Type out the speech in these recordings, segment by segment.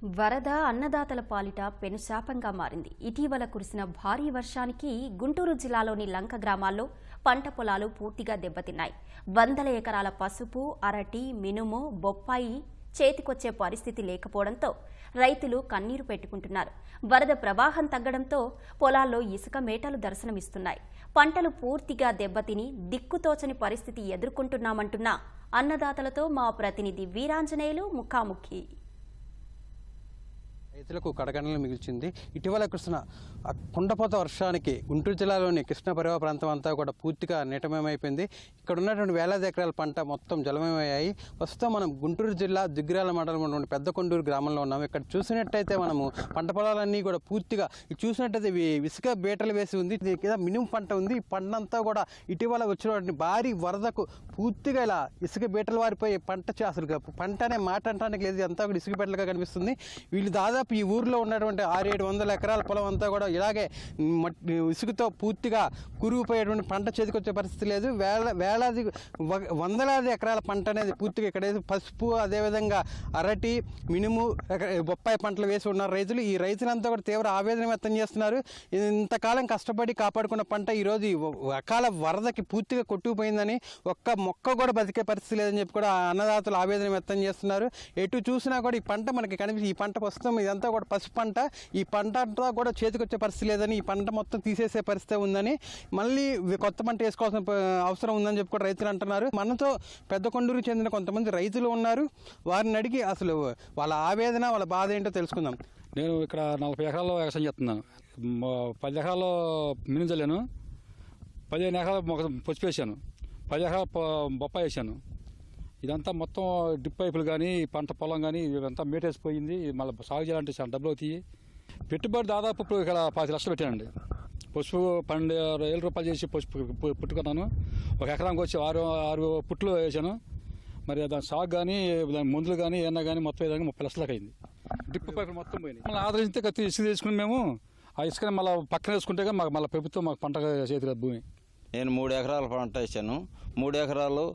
వరద అన్నదాతల పాలిట పెనుశాపంగా మారింది. ఇటీవల కురిసిన భారీ వర్షానికి గుంటూరు జిల్లాలోని లంక గ్రామాల్లో పంట పొలాలు పూర్తిగా దెబ్బతిన్నాయి. వందల ఎకరాల పసుపు, అరటి, మినుము, బొప్పాయి చేతికొచ్చే పరిస్థితి లేకపోవడంతో రైతులు కన్నీరు పెట్టుకుంటున్నారు. వరద ప్రవాహం తగ్గడంతో పొలాల్లో ఇసుక మేటలు దర్శనమిస్తున్నాయి. పంటలు పూర్తిగా దెబ్బతిని దిక్కుతోచని పరిస్థితి ఎదుర్కొంటున్నామంటున్న అన్నదాతలతో మా ప్రతినిధి వీరాంజనేయులు ముఖాముఖి. రైతులకు కడగండ్లను మిగిల్చింది. ఇటీవల కురిసిన కుండపోత వర్షానికి గుంటూరు జిల్లాలోని కృష్ణ పరివాహ ప్రాంతం అంతా కూడా పూర్తిగా నీటమయమైపోయింది. ఇక్కడ ఉన్నటువంటి వేలాది ఎకరాల పంట మొత్తం జలమయమయ్యాయి. ప్రస్తుతం మనం గుంటూరు జిల్లా దుగ్గిరాల మండలం పెద్ద కొండూరు గ్రామంలో ఉన్నాము. ఇక్కడ చూసినట్టయితే మనము పంట పొలాలన్నీ కూడా పూర్తిగా చూసినట్టయితే ఇసుక బీటలు వేసి ఉంది. కింద మినుము పంట ఉంది. ఈ పంట అంతా కూడా ఇటీవల వచ్చినటువంటి భారీ వరదకు పూర్తిగా ఇలా ఇసుక బీటలు వారిపోయి అసలు పంట అనే మాట అంటానికి లేదు, అంతా కూడా ఇసుక బీటలుగా కనిపిస్తుంది. వీళ్ళు దాదాపు ఈ ఊర్లో ఉన్నటువంటి 600-700 ఎకరాల పొలం అంతా కూడా ఇలాగే ఇసుకతో పూర్తిగా కురిగిపోయేటువంటి పంట చేతికొచ్చే పరిస్థితి లేదు. వేలాది వందలాది ఎకరాల పంట అనేది పూర్తిగా ఇక్కడ పసుపు, అదేవిధంగా అరటి, మినుము, బొప్పాయి పంటలు వేసి ఉన్నారు రైతులు. ఈ రైతులంతా కూడా తీవ్ర ఆవేదన వ్యక్తం చేస్తున్నారు. ఇంతకాలం కష్టపడి కాపాడుకున్న పంట ఈరోజు అకాల వరదకి పూర్తిగా కొట్టుకుపోయిందని, ఒక్క మొక్క కూడా బతికే పరిస్థితి లేదని చెప్పి కూడా అన్నదాతలు ఆవేదన వ్యక్తం చేస్తున్నారు. ఎటు చూసినా కూడా ఈ పంట మనకి కనిపిస్తుంది. ఈ పంట ప్రస్తుతం ఇదంతా కూడా పసుపు పంట. ఈ పంట అంతా కూడా చేతికొచ్చే పరిస్థితి లేదని, ఈ పంట మొత్తం తీసేసే పరిస్థితి ఉందని, మళ్ళీ కొత్త పంట వేసుకోవాల్సిన అవసరం ఉందని చెప్పి కూడా రైతులు అంటున్నారు. మనతో పెద్ద కొండూరుకు చెందిన కొంతమంది రైతులు ఉన్నారు. వారిని అడిగి అసలు వాళ్ళ ఆవేదన, వాళ్ళ బాధ ఏంటో తెలుసుకుందాం. నేను ఇక్కడ 40 ఎకరాల్లో వ్యవసాయం చేస్తున్నాను. 10 ఎకరాల్లో మినుము చల్లాను, 15 ఎకరాలు పసుపు వేసాను, 10 ఎకరాలు బొప్పాయి వేసాను. ఇదంతా మొత్తం డ్రిప్ పైపులు కానీ, పంట పొలం కానీ ఇదంతా మేటేసిపోయింది. మళ్ళీ సాగు చేయాలంటే చాలా డబ్బులు అవుతాయి. పెట్టుబడి దాదాపు ఇప్పుడు ఇక్కడ 10 లక్షలు పెట్టానండి. పసుపు 12,000 రూపాయలు చేసి పసుపు పుట్టుకున్నాను. ఒక ఎకరానికి వచ్చి 6 పుట్లు వేసాను. మరి దాని సాగు కానీ, దాని మందులు కానీ, ఏమన్నా కానీ మొత్తం విధంగా 30 లక్షలకు అయింది. డ్రిప్ పైపులు మొత్తం పోయినాయి. మళ్ళీ ఆదరించితే ఇసుక తీసుకుని మేము ఆ ఇసుకని మళ్ళీ పక్కన వేసుకుంటే మాకు మళ్ళీ ప్రభుత్వం మాకు పంట చేతి భూమి. నేను 3 ఎకరాల పంట వేసాను. 3 ఎకరాలు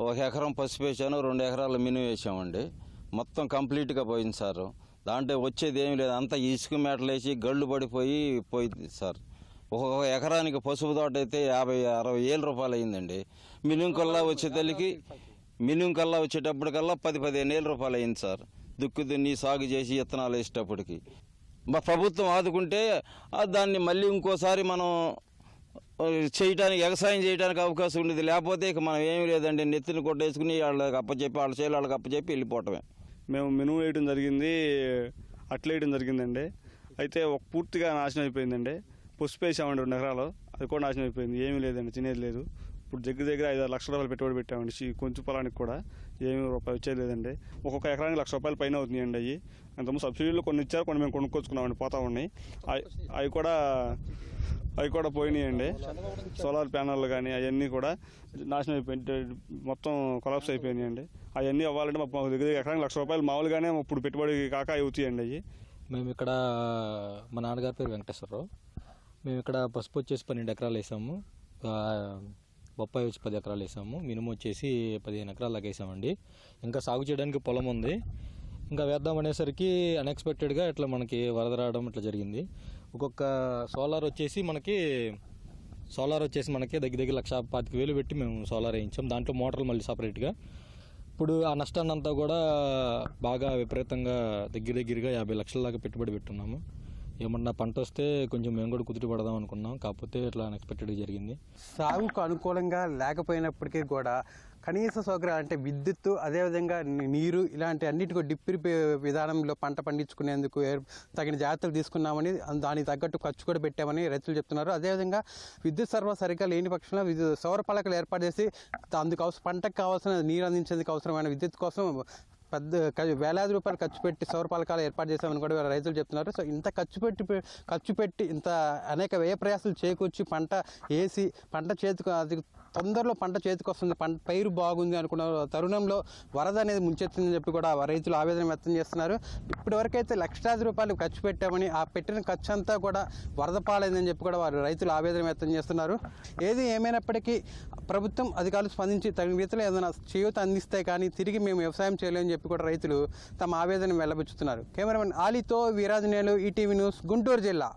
1 ఎకరం పసుపు వేసాను, 2 ఎకరాలు మినుము వేసామండి. మొత్తం కంప్లీట్గా పోయింది సార్. దాంట్లో వచ్చేది ఏమి లేదు, అంతా ఇసుక మేటలు వేసి గళ్ళు పోయింది సార్. ఒక్కొక్క ఎకరానికి పసుపు తోట అయితే 50-60 వేల రూపాయలు అయిందండి. మినుము కల్లా వచ్చేటప్పటికల్లా 10-15 వేల రూపాయలు అయింది సార్. దుక్కు దున్ని సాగు చేసి విత్తనాలు వేసేటప్పటికి మా ప్రభుత్వం ఆదుకుంటే దాన్ని మళ్ళీ ఇంకోసారి మనం చేయడానికి, వ్యవసాయం చేయడానికి అవకాశం ఉండేది. లేకపోతే ఇక మనం ఏమీ లేదండి, నెత్తిని కొట్టేసుకుని వాళ్ళకి అప్పచెప్పి, వాళ్ళ చేయాలి వాళ్ళకి అప్పచెప్పి వెళ్ళిపోవటమే. మేము మినుము వేయడం జరిగింది, అట్ల వేయడం జరిగిందండి. అయితే పూర్తిగా నాశనం అయిపోయిందండి. పసుపు వేసామండి 2 ఎకరాలు, అది కూడా నాశనం అయిపోయింది. ఏమీ లేదండి, తినేది లేదు. ఇప్పుడు దగ్గర 5-6 లక్షల రూపాయలు పెట్టుబడి పెట్టామండి. కొంచెం పొలానికి కూడా ఏమీ రూపాయలు వచ్చేది లేదండి. ఒక్కొక్క ఎకరానికి 1,00,000 రూపాయలు పైన అవుతున్నాయండి. అంతకుముందు సబ్సిడీలు కొన్ని ఇచ్చారు, కొన్ని మేము కొనుక్కొచ్చుకున్నామండి, పోతా ఉన్నాయి. అవి కూడా పోయినాయండి. సోలార్ ప్యానళ్ళు కానీ అవన్నీ కూడా నాశనం అయిపోయి మొత్తం కొలాప్స్ అయిపోయినాయండి. అవన్నీ అవ్వాలంటే మాకు దగ్గర ఎకరానికి 1,00,000 రూపాయలు మామూలుగానే ఇప్పుడు పెట్టుబడి కాక అవుతాయండి. అవి మేము ఇక్కడ, మా నాన్నగారి పేరు వెంకటేశ్వరరావు. మేము ఇక్కడ పసుపు వచ్చేసి 12 ఎకరాలు వేసాము, బొప్పాయి వచ్చి 10 ఎకరాలు వేసాము, మినుము వచ్చేసి 15 ఎకరాలు లాగా వేసామండి. ఇంకా సాగు చేయడానికి పొలం ఉంది. ఇంకా వేద్దాం అనేసరికి అన్ఎక్స్పెక్టెడ్గా ఇట్లా మనకి వరద రావడం ఇట్లా జరిగింది. ఒక్కొక్క సోలార్ వచ్చేసి మనకి దగ్గర 1,25,000 పెట్టి మేము సోలార్ వేయించాం. దాంట్లో మోటార్లు మళ్ళీ సపరేట్గా. ఇప్పుడు ఆ నష్టాన్ని అంతా కూడా బాగా విపరీతంగా దగ్గరగా 50 లక్షల దాకా పెట్టుబడి పెట్టున్నాము. ఏమన్నా పంట వస్తే కొంచెం మేము కూడా కుదుట పడదాం అనుకున్నాం, కాకపోతే ఇట్లా అన్ఎక్స్పెక్టెడ్గా జరిగింది. సాగుకు అనుకూలంగా లేకపోయినప్పటికీ కూడా కనీస సౌకర్యాలు అంటే విద్యుత్తు, అదేవిధంగా నీరు, ఇలాంటి అన్నిటికీ డ్రిప్ విధానంలో పంట పండించుకునేందుకు తగిన జాగ్రత్తలు తీసుకున్నామని, దానికి తగ్గట్టు ఖర్చు కూడా పెట్టామని రైతులు చెప్తున్నారు. అదేవిధంగా విద్యుత్ సరఫరా సరిగ్గా లేని పక్షంలో సౌర పలకలు ఏర్పాటు చేసి అందుకు పంటకు కావాల్సిన నీరు అందించేందుకు అవసరమైన విద్యుత్ కోసం వేలాది రూపాయలు ఖర్చు పెట్టి సౌర పలకాలు ఏర్పాటు చేశామని కూడా రైతులు చెప్తున్నారు. సో ఇంత ఖర్చు పెట్టి ఇంత అనేక వ్యయ ప్రయాసాలు చేకూర్చి పంట వేసి పంట చేతికి అది తొందరలో పంట చేతికి వస్తుంది, పైరు బాగుంది అనుకున్న తరుణంలో వరద అనేది ముంచెత్తిందని చెప్పి కూడా రైతులు ఆవేదన వ్యక్తం చేస్తున్నారు. ఇప్పటివరకైతే లక్షలాది రూపాయలు ఖర్చు పెట్టామని, ఆ పెట్టిన ఖర్చు అంతా కూడా వరద పాలైందని చెప్పి కూడా వారు రైతులు ఆవేదన వ్యక్తం చేస్తున్నారు. ఏది ఏమైనప్పటికీ ప్రభుత్వం అధికారులు స్పందించి తగిన రీతిలో ఏదైనా చేయూత అందిస్తే కానీ తిరిగి మేము వ్యవసాయం చేయలేమని చెప్పి కూడా రైతులు తమ ఆవేదన వెల్లబుచ్చుతున్నారు. కెమెరామెన్ ఆలీతో వీరాజనేలు, ఈటీవీ న్యూస్, గుంటూరు జిల్లా.